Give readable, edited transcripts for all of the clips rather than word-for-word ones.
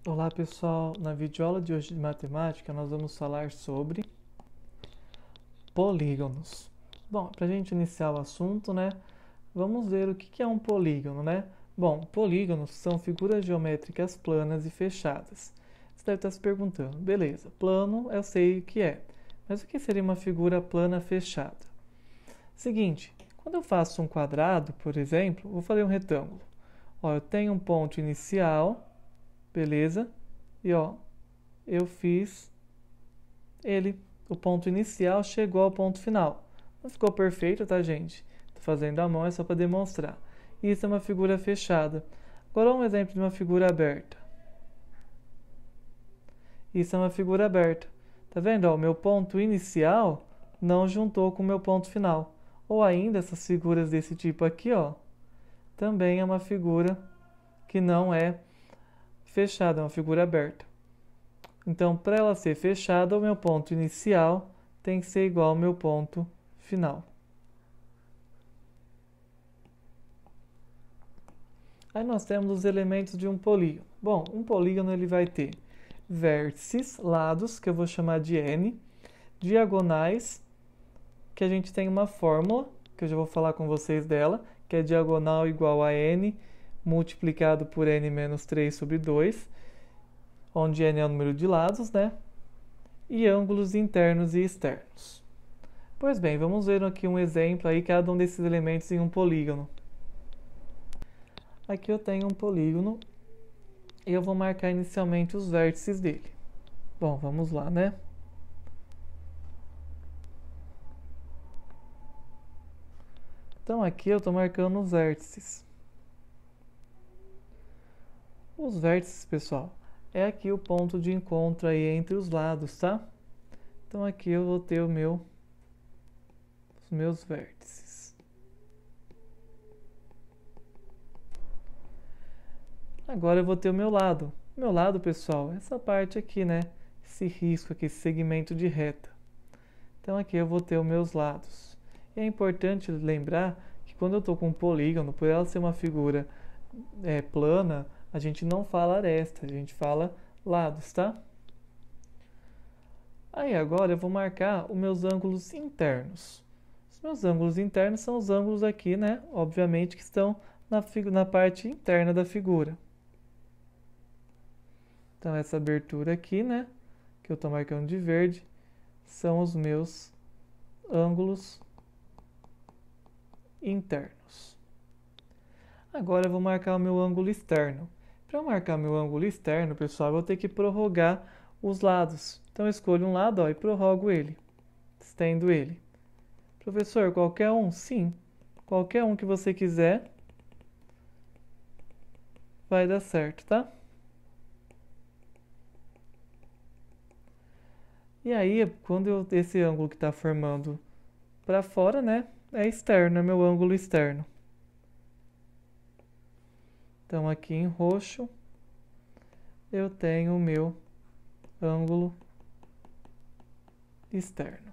Olá pessoal, na videoaula de hoje de matemática nós vamos falar sobre polígonos. Bom, para a gente iniciar o assunto, né, vamos ver o que é um polígono, né? Bom, polígonos são figuras geométricas planas e fechadas. Você deve estar se perguntando, beleza, plano eu sei o que é, mas o que seria uma figura plana fechada? Seguinte, quando eu faço um quadrado, por exemplo, vou fazer um retângulo. Ó, eu tenho um ponto inicial, beleza? E ó, eu fiz ele, o ponto inicial chegou ao ponto final. Não ficou perfeito, tá, gente? Tô fazendo à mão, é só para demonstrar. Isso é uma figura fechada. Agora um exemplo de uma figura aberta. Isso é uma figura aberta. Tá vendo? Ó, o meu ponto inicial não juntou com o meu ponto final. Ou ainda essas figuras desse tipo aqui, ó, também é uma figura que não é fechada, é uma figura aberta. Então, para ela ser fechada, o meu ponto inicial tem que ser igual ao meu ponto final. Aí nós temos os elementos de um polígono. Bom, um polígono ele vai ter vértices, lados, que eu vou chamar de n, diagonais, que a gente tem uma fórmula, que eu já vou falar com vocês dela, que é diagonal igual a n multiplicado por n menos 3 sobre 2, onde n é o número de lados, né? E ângulos internos e externos. Pois bem, vamos ver aqui um exemplo aí, cada um desses elementos em um polígono. Aqui eu tenho um polígono e eu vou marcar inicialmente os vértices dele. Bom, vamos lá, né? Então aqui eu estou marcando os vértices. Os vértices, pessoal, é aqui o ponto de encontro aí entre os lados, tá? Então aqui eu vou ter os meus vértices. Agora eu vou ter o meu lado. O meu lado, pessoal, é essa parte aqui, né? Esse risco aqui, esse segmento de reta. Então aqui eu vou ter os meus lados. E é importante lembrar que quando eu estou com um polígono, por ela ser uma figura plana, a gente não fala aresta, a gente fala lados, tá? Aí agora eu vou marcar os meus ângulos internos. Os meus ângulos internos são os ângulos aqui, né? Obviamente que estão na parte interna da figura. Então essa abertura aqui, né? Que eu estou marcando de verde, são os meus ângulos internos. Agora eu vou marcar o meu ângulo externo. Para marcar meu ângulo externo, pessoal, eu vou ter que prorrogar os lados. Então eu escolho um lado, ó, e prorrogo ele, estendo ele. Professor, qualquer um? Sim, qualquer um que você quiser vai dar certo, tá? E aí, quando esse ângulo que está formando para fora, né, é externo, é meu ângulo externo. Então aqui em roxo eu tenho o meu ângulo externo.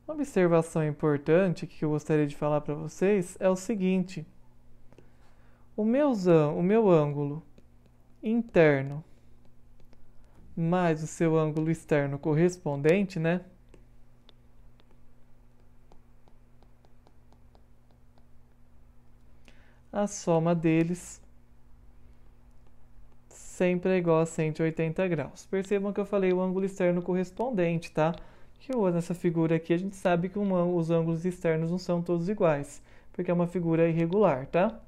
Uma observação importante que eu gostaria de falar para vocês é o seguinte: o meu ângulo interno mais o seu ângulo externo correspondente, né? A soma deles sempre é igual a 180 graus. Percebam que eu falei o ângulo externo correspondente, tá? Que nessa figura aqui a gente sabe que os ângulos externos não são todos iguais, porque é uma figura irregular, tá?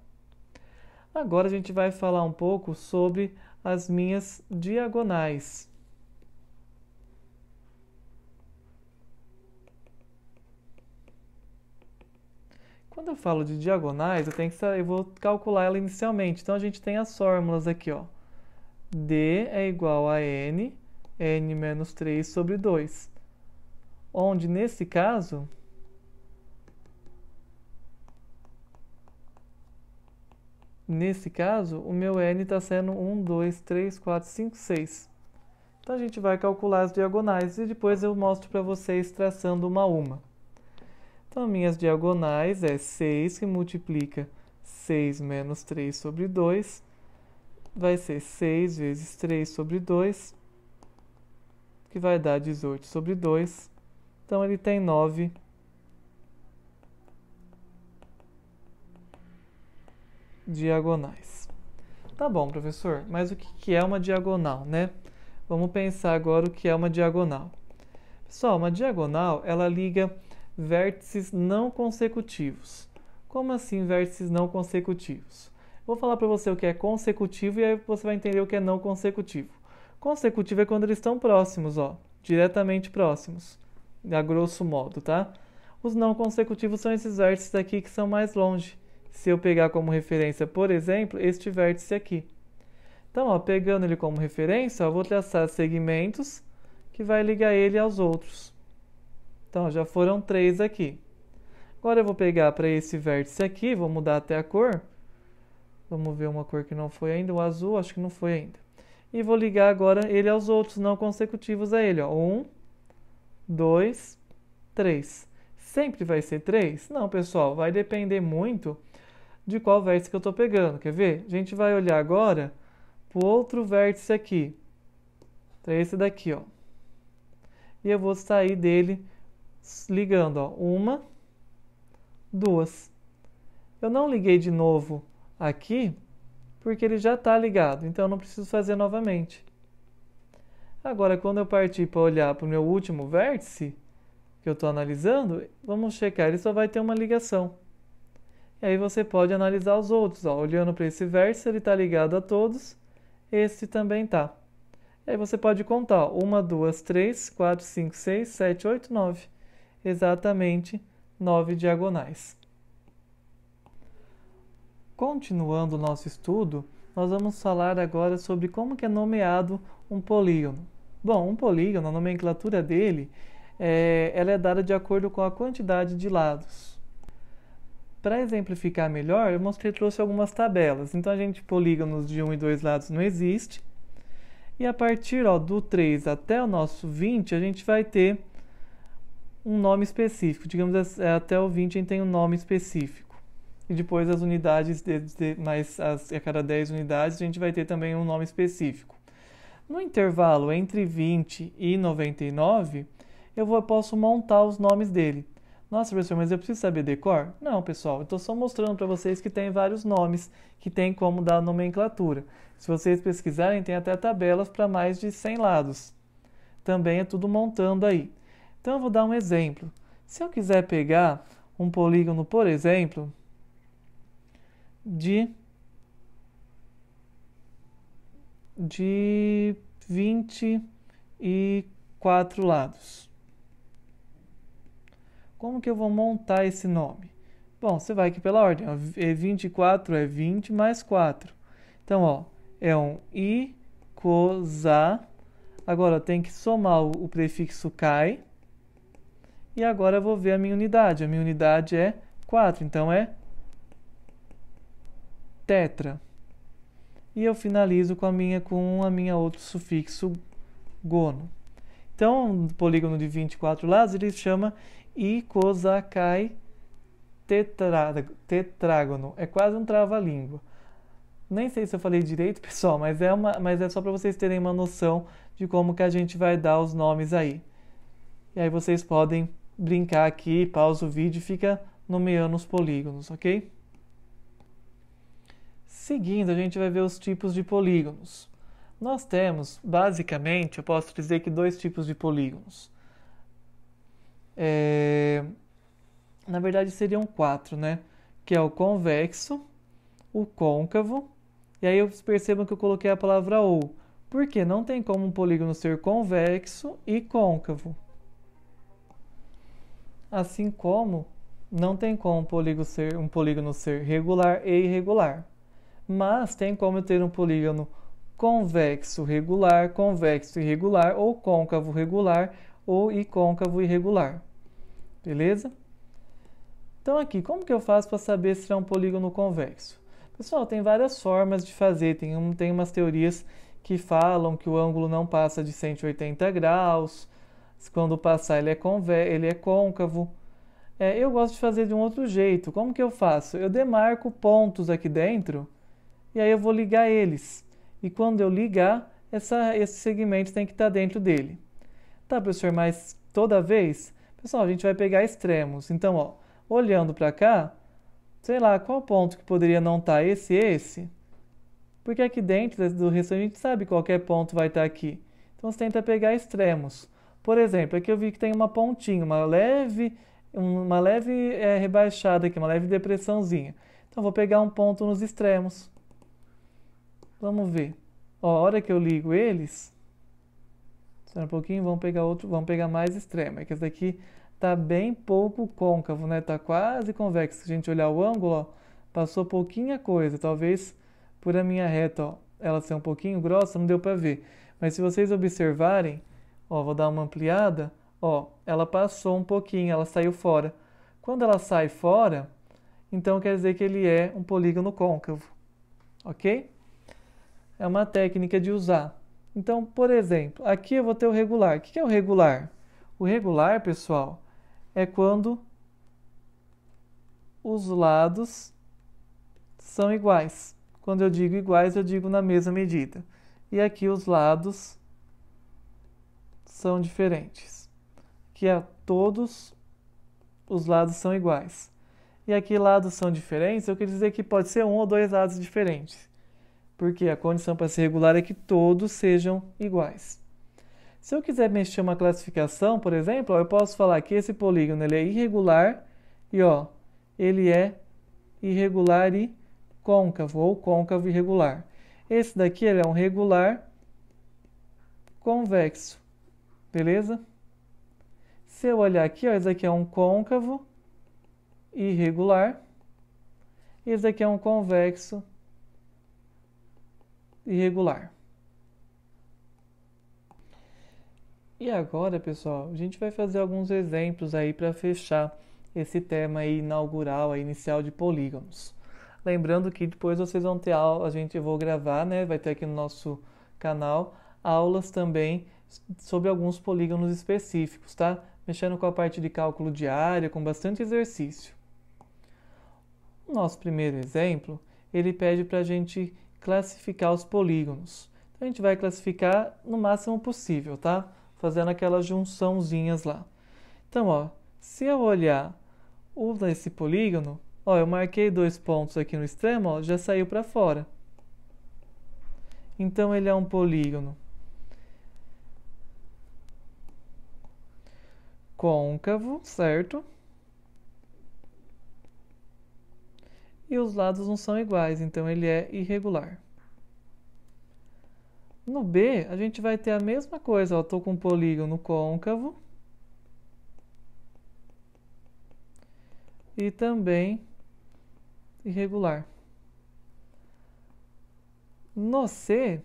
Agora a gente vai falar um pouco sobre as minhas diagonais. Quando eu falo de diagonais, eu vou calcular ela inicialmente. Então a gente tem as fórmulas aqui, ó. D é igual a n menos 3 sobre 2. Onde, nesse caso, o meu n está sendo 1, 2, 3, 4, 5, 6. Então a gente vai calcular as diagonais e depois eu mostro para vocês traçando uma a uma. Então, minhas diagonais é 6 que multiplica 6 menos 3 sobre 2 vai ser 6 vezes 3 sobre 2, que vai dar 18 sobre 2. Então, ele tem 9 diagonais. Tá bom, professor, mas o que é uma diagonal, né? Vamos pensar agora o que é uma diagonal. Pessoal, uma diagonal, ela liga vértices não consecutivos. Como assim vértices não consecutivos? Vou falar para você o que é consecutivo e aí você vai entender o que é não consecutivo. Consecutivo é quando eles estão próximos, ó, diretamente próximos, a grosso modo, tá? Os não consecutivos são esses vértices aqui que são mais longe. Se eu pegar como referência, por exemplo, este vértice aqui. Então, ó, pegando ele como referência, eu vou traçar segmentos que vai ligar ele aos outros. Então, já foram 3 aqui. Agora eu vou pegar para esse vértice aqui, vou mudar até a cor. Vamos ver uma cor que não foi ainda, o azul, acho que não foi ainda. E vou ligar agora ele aos outros não consecutivos a ele, ó. 1, 2, 3. Sempre vai ser 3? Não, pessoal, vai depender muito de qual vértice que eu estou pegando. Quer ver? A gente vai olhar agora para o outro vértice aqui. Então, esse daqui, ó. E eu vou sair dele ligando, ó. 1, 2. Eu não liguei de novo aqui, porque ele já está ligado, então eu não preciso fazer novamente. Agora, quando eu partir para olhar para o meu último vértice, que eu estou analisando, vamos checar, ele só vai ter uma ligação. E aí você pode analisar os outros, ó. Olhando para esse vértice, ele está ligado a todos, esse também está. E aí você pode contar, ó. 1, 2, 3, 4, 5, 6, 7, 8, 9. Exatamente 9 diagonais. Continuando o nosso estudo, nós vamos falar agora sobre como que é nomeado um polígono. Bom, um polígono, a nomenclatura dele, ela é dada de acordo com a quantidade de lados. Para exemplificar melhor, eu trouxe algumas tabelas. Então, polígonos de 1 e 2 lados não existe. E a partir do 3 até o nosso 20, a gente vai ter um nome específico. Digamos, até o 20 a gente tem um nome específico. E depois as unidades, a cada 10 unidades, a gente vai ter também um nome específico. No intervalo entre 20 e 99, eu posso montar os nomes dele. Nossa, professor, mas eu preciso saber decor? Não, pessoal, eu estou só mostrando para vocês que tem vários nomes que tem como dar nomenclatura. Se vocês pesquisarem, tem até tabelas para mais de 100 lados. Também é tudo montando aí. Então, eu vou dar um exemplo. Se eu quiser pegar um polígono, por exemplo, de 24 lados. Como que eu vou montar esse nome? Bom, você vai aqui pela ordem. 24 é 20 mais 4. Então, ó, é um icosá. Agora, tem que somar o prefixo cai. E agora eu vou ver a minha unidade. A minha unidade é 4, então é tetra. E eu finalizo com a minha outro sufixo gono. Então, o polígono de 24 lados, ele chama icosacai tetrágono. É quase um trava-língua. Nem sei se eu falei direito, pessoal, mas é só para vocês terem uma noção de como que a gente vai dar os nomes aí. E aí vocês podem brincar aqui, pausa o vídeo e fica nomeando os polígonos, ok? Seguindo, a gente vai ver os tipos de polígonos. Nós temos, basicamente, eu posso dizer que 2 tipos de polígonos. Na verdade, seriam 4, né? Que é o convexo, o côncavo, e aí percebam que eu coloquei a palavra ou. Por quê? Não tem como um polígono ser convexo e côncavo. Assim como não tem como um polígono ser regular e irregular. Mas tem como ter um polígono convexo regular, convexo irregular, ou côncavo regular, ou côncavo irregular. Beleza? Então aqui, como que eu faço para saber se é um polígono convexo? Pessoal, tem várias formas de fazer. Tem umas teorias que falam que o ângulo não passa de 180 graus. Quando passar, ele é côncavo. Eu gosto de fazer de um outro jeito. Como que eu faço? Eu demarco pontos aqui dentro e aí eu vou ligar eles. E quando eu ligar, esse segmento tem que estar dentro dele. Tá, professor, mas toda vez? Pessoal, a gente vai pegar extremos. Então, ó, olhando para cá, sei lá, qual ponto que poderia não estar? Esse? Porque aqui dentro do restante a gente sabe qualquer ponto vai estar aqui. Então, você tenta pegar extremos. Por exemplo, aqui eu vi que tem uma pontinha, uma leve rebaixada aqui, uma leve depressãozinha. Então, vou pegar um ponto nos extremos. Vamos ver. Ó, a hora que eu ligo eles, espera um pouquinho, vamos pegar mais extremo. É que esse daqui tá bem pouco côncavo, né? Tá quase convexo. Se a gente olhar o ângulo, ó, passou pouquinha coisa. Talvez por a minha reta, ó, ela ser um pouquinho grossa, não deu para ver. Mas se vocês observarem, ó, vou dar uma ampliada, ó, ela passou um pouquinho, ela saiu fora. Quando ela sai fora, então quer dizer que ele é um polígono côncavo, ok? É uma técnica de usar. Então, por exemplo, aqui eu vou ter o regular. O que é o regular? O regular, pessoal, é quando os lados são iguais. Quando eu digo iguais, eu digo na mesma medida. E aqui os lados são diferentes. Aqui todos os lados são iguais. E aqui lados são diferentes, eu quero dizer que pode ser um ou dois lados diferentes. Porque a condição para ser regular é que todos sejam iguais. Se eu quiser mexer uma classificação, por exemplo, ó, eu posso falar que esse polígono ele é irregular e ó, ele é irregular e côncavo, ou côncavo irregular. Esse daqui ele é um regular convexo, beleza? Se eu olhar aqui, ó, esse aqui é um côncavo irregular e esse aqui é um convexo irregular. E agora, pessoal, a gente vai fazer alguns exemplos aí para fechar esse tema aí inaugural, aí, inicial de polígonos. Lembrando que depois vocês vão ter aula, eu vou gravar, né? Vai ter aqui no nosso canal aulas também sobre alguns polígonos específicos, tá? Mexendo com a parte de cálculo de área, com bastante exercício. O nosso primeiro exemplo, ele pede para a gente classificar os polígonos. Então, a gente vai classificar no máximo possível, tá? Fazendo aquelas junçãozinhas lá. Então, ó, se eu olhar esse polígono, ó, eu marquei 2 pontos aqui no extremo, ó, já saiu para fora. Então, ele é um polígono côncavo, certo? E os lados não são iguais, então ele é irregular. No B, a gente vai ter a mesma coisa. Eu estou com um polígono côncavo e também irregular. No C,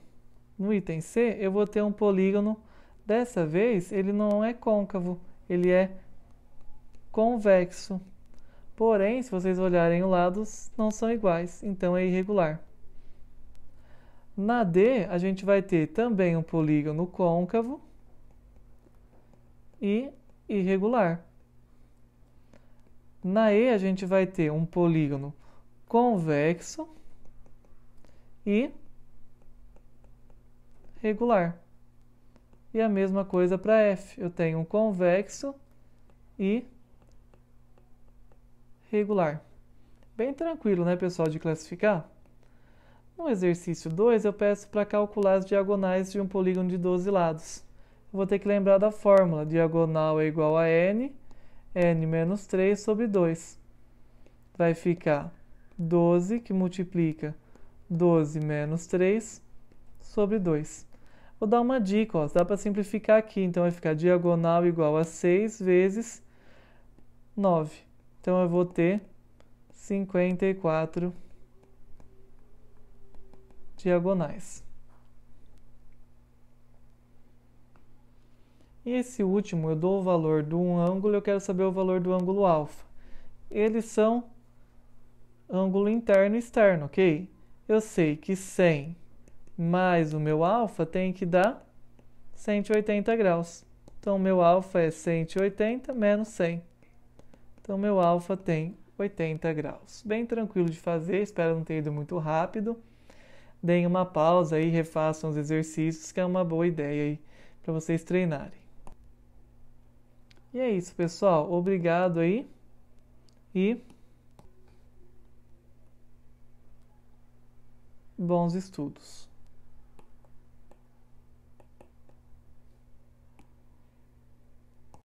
no item C, eu vou ter um polígono, dessa vez ele não é côncavo, ele é convexo. Porém, se vocês olharem os lados, não são iguais, então é irregular. Na D, a gente vai ter também um polígono côncavo e irregular. Na E, a gente vai ter um polígono convexo e regular. E a mesma coisa para F. Eu tenho um convexo e regular. Bem tranquilo, né, pessoal, de classificar? No exercício 2, eu peço para calcular as diagonais de um polígono de 12 lados. Eu vou ter que lembrar da fórmula. Diagonal é igual a n menos 3 sobre 2. Vai ficar 12, que multiplica 12 menos 3 sobre 2. Vou dar uma dica, ó, dá para simplificar aqui. Então, vai ficar diagonal igual a 6 vezes 9. Então, eu vou ter 54 diagonais. E esse último, eu dou o valor de um ângulo, eu quero saber o valor do ângulo alfa. Eles são ângulo interno e externo, ok? Eu sei que 100 mais o meu alfa tem que dar 180 graus. Então, o meu alfa é 180 menos 100. Então, meu alfa tem 80 graus. Bem tranquilo de fazer, espero não ter ido muito rápido. deem uma pausa e refaçam os exercícios, que é uma boa ideia aí para vocês treinarem. E é isso, pessoal. Obrigado aí e bons estudos.